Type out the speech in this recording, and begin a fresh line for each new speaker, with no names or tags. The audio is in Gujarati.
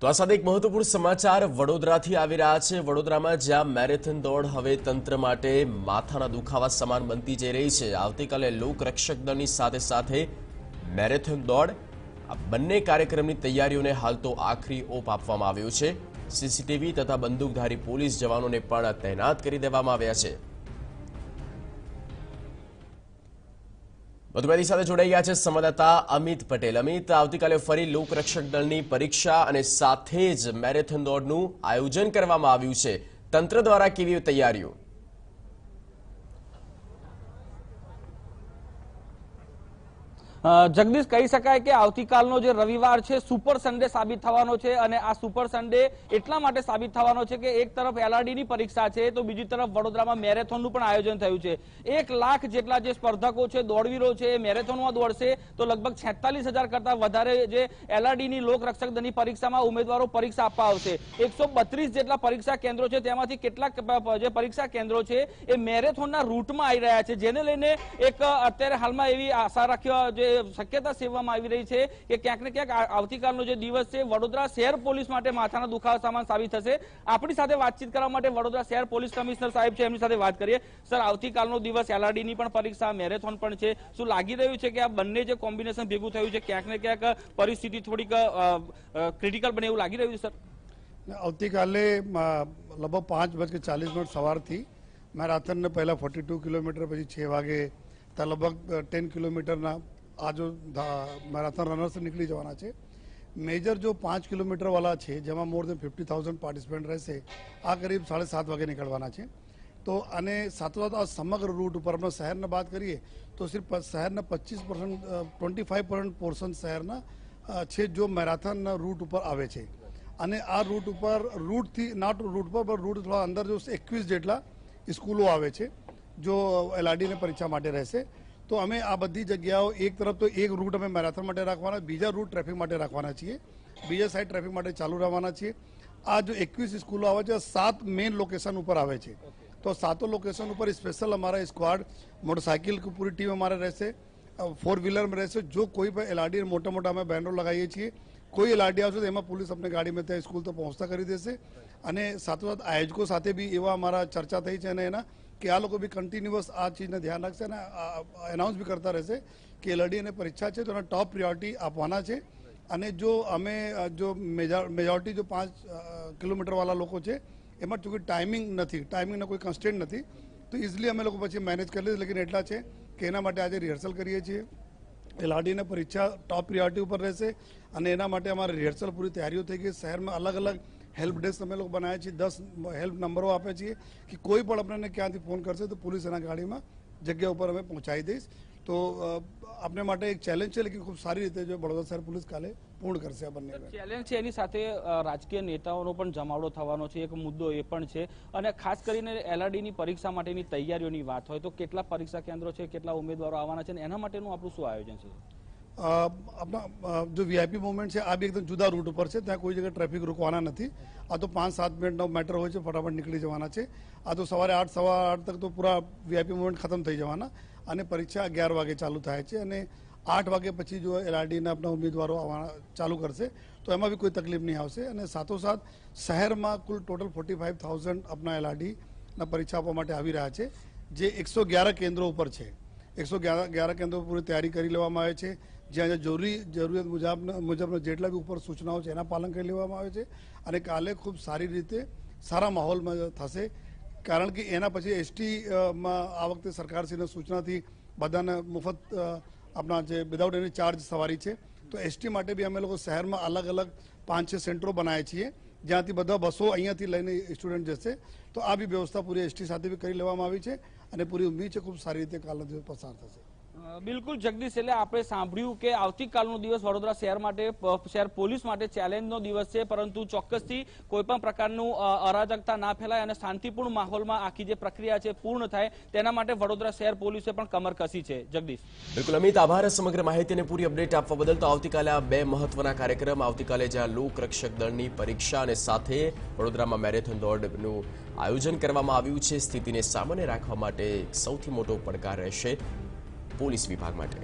તો આ સાથે એક મહત્વપૂર્ણ સમાચાર વડોદરાથી આવી રહ્યા છે। વડોદરામાં જ્યાં મેરેથોન દોડ હવે તંત્ર માટે માથાના દુખાવા સમાન બનતી જઈ રહી છે। આવતીકાલે લોકરક્ષક દળની સાથે સાથે મેરેથોન દોડ આ બંને કાર્યક્રમની તૈયારીઓને હાલ તો આખરી ઓપ આપવામાં આવ્યો છે। સીસીટીવી તથા બંદૂકધારી પોલીસ જવાનોને પણ તૈનાત કરી દેવામાં આવ્યા છે। વધુ માહિતી સાથે જોડાઈ ગયા છે સંવાદદાતા અમિત પટેલ। અમિત, આવતીકાલે ફરી લોકરક્ષક દળની પરીક્ષા અને સાથે જ મેરેથોન દોડનું આયોજન કરવામાં આવ્યું છે। તંત્ર દ્વારા કેવી તૈયારીઓ?
જગદીશ, કહી શકાય કે આવતીકાલનો જે રવિવાર છે સુપર સન્ડે સાબિત થવાનો છે અને આ સુપર સન્ડે એટલા માટે સાબિત થવાનો છે કે એક તરફ એલઆરડીની પરીક્ષા છે તો બીજી તરફ વડોદરામાં મેરેથોનનું પણ આયોજન થયું છે। 1 લાખ જેટલા જે સ્પર્ધકો છે, દોડવીરો છે, એ મેરેથોનમાં દોડશે તો લગભગ 46,000 કરતા વધારે જે એલઆરડીની લોકરક્ષક દળની પરીક્ષામાં ઉમેદવારો પરીક્ષા આપવા આવશે। 132 જેટલા પરીક્ષા કેન્દ્રો છે, તેમાંથી કેટલાક જે પરીક્ષા કેન્દ્રો છે એ મેરેથોનના રૂટમાં આવી રહ્યા છે, જેને લઈને એક અત્યારે હાલમાં એવી આશા રાખવા જે શક્યતા સેવવામાં આવી રહી છે કે ક્યાંક ને ક્યાંક આવતીકાલનો જે દિવસ છે વડોદરા શહેર પોલીસ માટે માથાના દુખાવા સમાન સાબિત થશે। આપણી સાથે વાતચીત કરવા માટે વડોદરા શહેર પોલીસ કમિશનર સાહેબ છે, એમની સાથે વાત કરીએ। સર, આવતીકાલનો દિવસ એલઆરડીની પણ પરીક્ષા, મેરેથોન પણ છે, શું લાગી રહ્યું છે કે આ બંને જે કોમ્બિનેશન ભેગું થયું છે ક્યાંક ને ક્યાંક પરિસ્થિતિ થોડીક ક્રિટિકલ બને એવું લાગી રહ્યું છે? સર,
આવતીકાલે લગભગ 5:40 સવારથી મેરાથનને પહેલા 42 કિલોમીટર, પછી 6 વાગે લગભગ 10 કિલોમીટરના આ જો મેરાથન રનર્સ નીકળી જવાના છે। મેજર જો 5 કિલોમીટર વાળા છે જેમાં મોર દેન 50,000 પાર્ટિસિપન્ટ રહેશે, આ કરીબ 7:30 વાગે નીકળવાના છે। તો અને સાથોસાથ આ સમગ્ર રૂટ ઉપર આપણે શહેરના વાત કરીએ તો સિર્ફ શહેરના 25% પોર્શન શહેરના છે જો મેરાથન રૂટ ઉપર આવે છે। અને આ રૂટ ઉપર રૂટથી નોટ રૂટ પર પણ રૂટ થોડા અંદર જો 21 જેટલા સ્કૂલો આવે છે જો એલઆરડીને પરીક્ષા માટે રહેશે। તો અમે આ બધી જગ્યાઓ એક તરફ તો એક રૂટ અમે મેરાથન માટે રાખવાના, બીજા રૂટ ટ્રાફિક માટે રાખવાના છીએ, બીજા સાઈડ ટ્રાફિક માટે ચાલુ રહેવાના છીએ। આ જો 21 સ્કૂલો આવે છે 7 મેઇન લોકેશન ઉપર આવે છે, તો 7 લોકેશન ઉપર સ્પેશિયલ અમારા સ્ક્વાડ મોટરસાઇકલ की पूरी टीम हमारे रहશે, 4 व्हीलर में રહેશે। જો કોઈ પણ એલઆરડી મોટા મોટા અમે બેનરો લગાવીએ છીએ, કોઈ એલઆરડી આવશે તો એમાં પોલીસ अपने गाड़ी में ત્યાં સ્કૂલ તો પહોંચતા કરી દેશે। અને સાથોસાથ આયોજકો સાથે બી એવા અમારા ચર્ચા થઈ છે અને એના કે આ લોકો બી કન્ટિન્યુઅસ આ ચીજને ધ્યાન રાખશે અને એનાઉન્સ બી કરતા રહેશે કે એલઆરડી અને પરીક્ષા છે તો એને ટોપ પ્રિયોરિટી આપવાના છે। અને જો અમે જો મેજોરિટી જો 5 કિલોમીટર વાળા લોકો છે એમાં ચૂંકि ટાઈમિંગ નથી, ટાઈમિંગનો કોઈ કન્સ્ટેન્ટ નથી, તો ઇઝીલી અમે લોકો પછી મેનેજ કરી લઈશું। લેકિન એટલા છે કે એના માટે આજે રિહર્સલ કરીએ છીએ। એલઆરડીને પરીક્ષા ટોપ પ્રિયોરિટી ઉપર રહેશે અને એના માટે અમારી રિહર્સલ પૂરી તૈયારીઓ થઈ ગઈ। શહેરમાં અલગ અલગ હેલ્પ ડેસ્ક અમે લોકો બનાવ્યા છીએ, 10 હેલ્પ નંબરો આપે છીએ કે કોઈ પણ આપણને ક્યાંથી ફોન કરશે તો પોલીસ એના ગાડીમાં જગ્યા ઉપર અમે પહોંચાડી દઈશ। તો આપણે માટે એક ચેલેન્જ છે, લેકિન ખૂબ સારી રીતે જો વડોદરા શહેર પોલીસ કાલે પૂર્ણ કરશે। આ બંને
ચેલેન્જ છે, એની સાથે રાજકીય નેતાઓનો પણ જમાવડો થવાનો છે, એક મુદ્દો એ પણ છે। અને ખાસ કરીને એલઆરડીની પરીક્ષા માટેની તૈયારીઓની વાત હોય તો કેટલા પરીક્ષા કેન્દ્રો છે, કેટલા ઉમેદવારો આવવાના છે અને એના માટેનું આપણું શું આયોજન છે?
अपना जो वीआईपी मूवमेंट है आ भी एकदम जुदा रूट पर है, ત્યાં કોઈ જગ્યાએ ટ્રાફિક રોકવાના નથી। આ તો 5-7 મિનિટનો મેટર હોય છે, ફટાફટ નીકળી જવાના છે। આ તો સવારે 8 સવા 8 તક તો પૂરા વીઆઈપી મૂવમેન્ટ ખતમ થઈ જવાના અને પરીક્ષા 11 વાગે ચાલુ થાય છે અને 8 વાગે પછી જો એલઆરડીના આપણા ઉમેદવારો આવવાના ચાલુ કરશે તો એમાં બી કોઈ તકલીફ નહીં આવશે। અને સાથોસાથ શહેરમાં કુલ ટોટલ 45,000 આપણા એલઆરડીના પરીક્ષા આપવા માટે આવી રહ્યા છે, જે 111 કેન્દ્રો ઉપર છે। 111 કેન્દ્રો પૂરી તૈયારી કરી લેવામાં આવે છે, જ્યાં જરૂરિયાત મુજબના જેટલા બી ઉપર સૂચનાઓ છે એના પાલન કરી લેવામાં આવે છે। અને કાલે ખૂબ સારી રીતે સારા માહોલમાં થશે, કારણ કે એના પછી એસટીમાં આ વખતે સરકારશ્રીની સૂચનાથી બધાને મુફત આપણા જે વિધાઉટ એની ચાર્જ સવારી છે, તો એસટી માટે બી અમે લોકો શહેરમાં અલગ અલગ 5-6 સેન્ટરો બનાવ્યા છીએ જ્યાંથી બધા બસો અહીંયાથી લઈને સ્ટુડન્ટ જશે। તો આ બી વ્યવસ્થા પૂરી એસટી સાથે બી કરી લેવામાં આવી છે અને પૂરી ઉમ્મીદ છે ખૂબ સારી રીતે કાલનો દિવસ પસાર થશે।
બિલકુલ જગદીશ, એટલે આપણે સાંભળ્યું કે આવતીકાલનો દિવસ વડોદરા શહેર માટે, શહેર પોલીસ માટે ચેલેન્જનો દિવસ છે, પરંતુ ચોક્કસથી કોઈ પણ પ્રકારનું અરાજકતા ના ફેલાય અને શાંતિપૂર્ણ માહોલમાં આખી જે પ્રક્રિયા છે પૂર્ણ થાય તેના માટે વડોદરા શહેર પોલીસે પણ કમર કસી છે। જગદીશ,
બિલકુલ અમિત, આભાર સમગ્ર માહિતી અને પૂરી અપડેટ આપવા બદલ। તો આવતીકાલે આ બે મહત્વના કાર્યક્રમ, આવતીકાલે જ્યાં લોકરક્ષક દળની પરીક્ષા અને સાથે વડોદરામાં મેરેથોન દોડનું આયોજન કરવામાં આવ્યું છે, સ્થિતિને સામાન્ય રાખવા માટે સૌથી મોટો પડકાર રહેશે પોલીસ વિભાગ માટે।